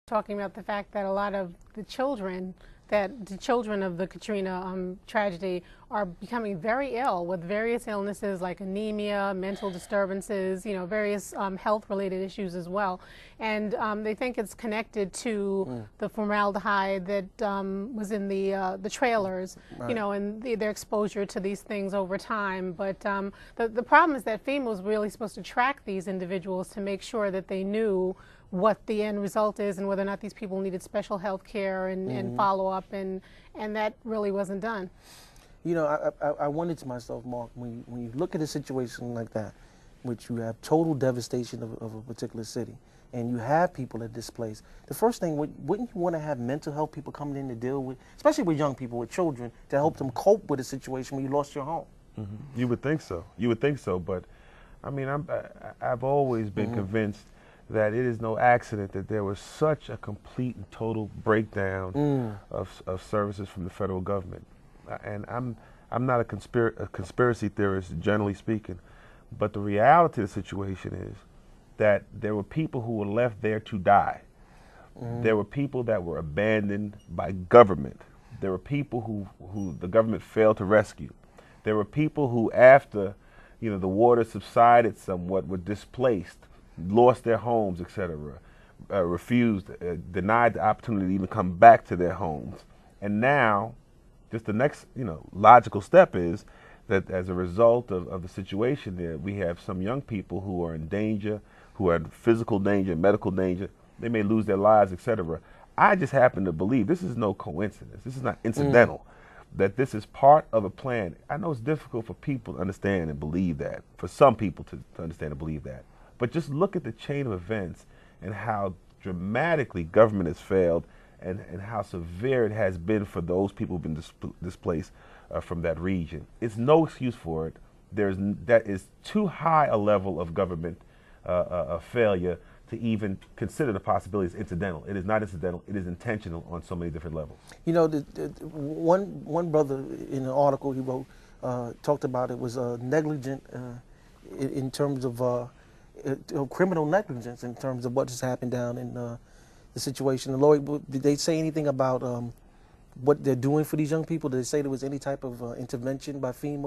Talking about the fact that a lot of the children of the Katrina tragedy are becoming very ill with various illnesses like anemia, mental disturbances, various health-related issues as well. And they think it's connected to the formaldehyde that was in the trailers, Right. and their exposure to these things over time. But the problem is that FEMA was really supposed to track these individuals to make sure that they knew what the end result is and whether or not these people needed special health care and follow-up, and that really wasn't done. I wondered to myself, Mark, when you look at a situation like that, which you have total devastation of a particular city, and you have people that are displaced, the first thing, wouldn't you want to have mental health people coming in to deal with, especially with young people, with children, to help them cope with a situation when you lost your home? You would think so. You would think so, but I mean, I've always been convinced that it is no accident that there was such a complete and total breakdown of services from the federal government. And I'm not a conspiracy theorist, generally speaking, but the reality of the situation is that there were people who were left there to die. There were people that were abandoned by government. There were people who the government failed to rescue. There were people who, after the water subsided somewhat, were displaced, lost their homes, etc., refused, denied the opportunity to even come back to their homes. And now, just the next, logical step is that as a result of the situation there, we have some young people who are in danger, who are in physical danger, medical danger. They may lose their lives, etc. I just happen to believe, this is no coincidence, this is not incidental, that this is part of a plan. I know it's difficult for people to understand and believe that, for some people to understand and believe that. But just look at the chain of events and how dramatically government has failed, and how severe it has been for those people who've been displaced from that region. It's no excuse for it. That is too high a level of government failure to even consider the possibility it's incidental. It is not incidental. It is intentional on so many different levels. One brother in an article he wrote talked about it was negligent in terms of criminal negligence in terms of what just happened down in the situation. And Lori, did they say anything about what they're doing for these young people? Did they say there was any type of intervention by FEMA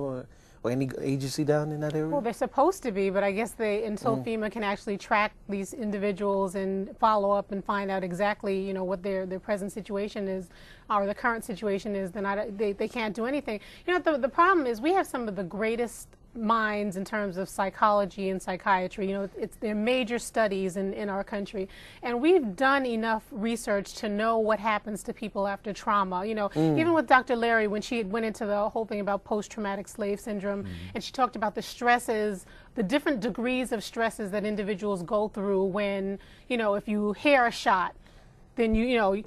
or any agency down in that area? Well, they're supposed to be, but I guess until FEMA can actually track these individuals and follow up and find out exactly, what their present situation is, or the current situation is, then they can't do anything. The problem is we have some of the greatest minds in terms of psychology and psychiatry. They're major studies in our country, and we've done enough research to know what happens to people after trauma. Even with Dr. Larry, when she went into the whole thing about post-traumatic slave syndrome, and she talked about the stresses, the different degrees of stresses that individuals go through when, if you hear a shot, then you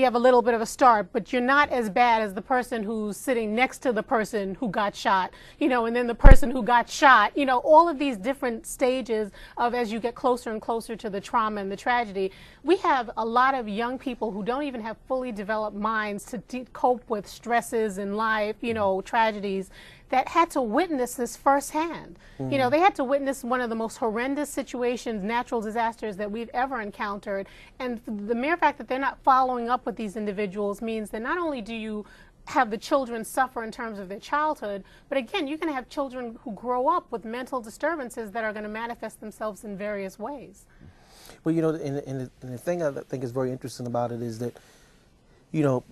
have a little bit of a start, but you're not as bad as the person who's sitting next to the person who got shot, and then the person who got shot, all of these different stages of as you get closer and closer to the trauma and the tragedy. We have a lot of young people who don't even have fully developed minds to cope with stresses in life, tragedies, that had to witness this firsthand. They had to witness one of the most horrendous situations, natural disasters that we've ever encountered. And the mere fact that they're not following up with these individuals means that not only do you have the children suffer in terms of their childhood, but again, you're going to have children who grow up with mental disturbances that are going to manifest themselves in various ways. Well, and the thing I think is very interesting about it is that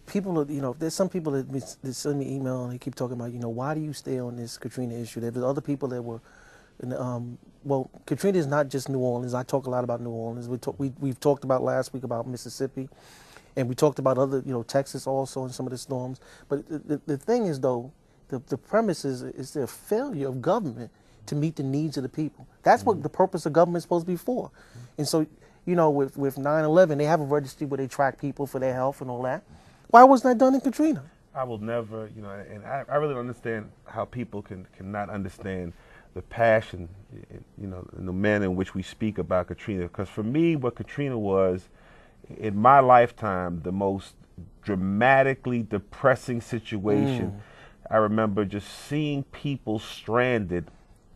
people are, there's some people that send me email and they keep talking about, why do you stay on this Katrina issue? There's other people that were, well, Katrina is not just New Orleans. I talk a lot about New Orleans. We've talked about last week about Mississippi, and we talked about other, Texas also and some of the storms. But the thing is, though, the premise is the failure of government to meet the needs of the people. That's what the purpose of government is supposed to be for. And so, with 9/11, they have a registry where they track people for their health and all that. Why wasn't that done in Katrina? I will never, and I really don't understand how people cannot understand the passion, and the manner in which we speak about Katrina. Because for me, what Katrina was, in my lifetime, the most dramatically depressing situation. I remember just seeing people stranded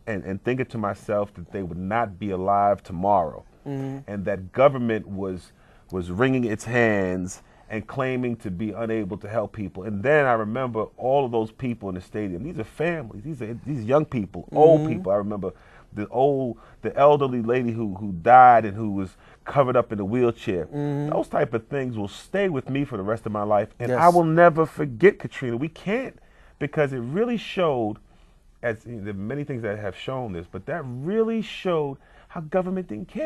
and thinking to myself that they would not be alive tomorrow, and that government was was wringing its hands and claiming to be unable to help people. And then I remember all of those people in the stadium. These are families. These young people, old people. I remember the elderly lady who died and who was covered up in a wheelchair. Those type of things will stay with me for the rest of my life. And I will never forget, Katrina. We can't, because it really showed, as there are many things that have shown this, but that really showed how government didn't care.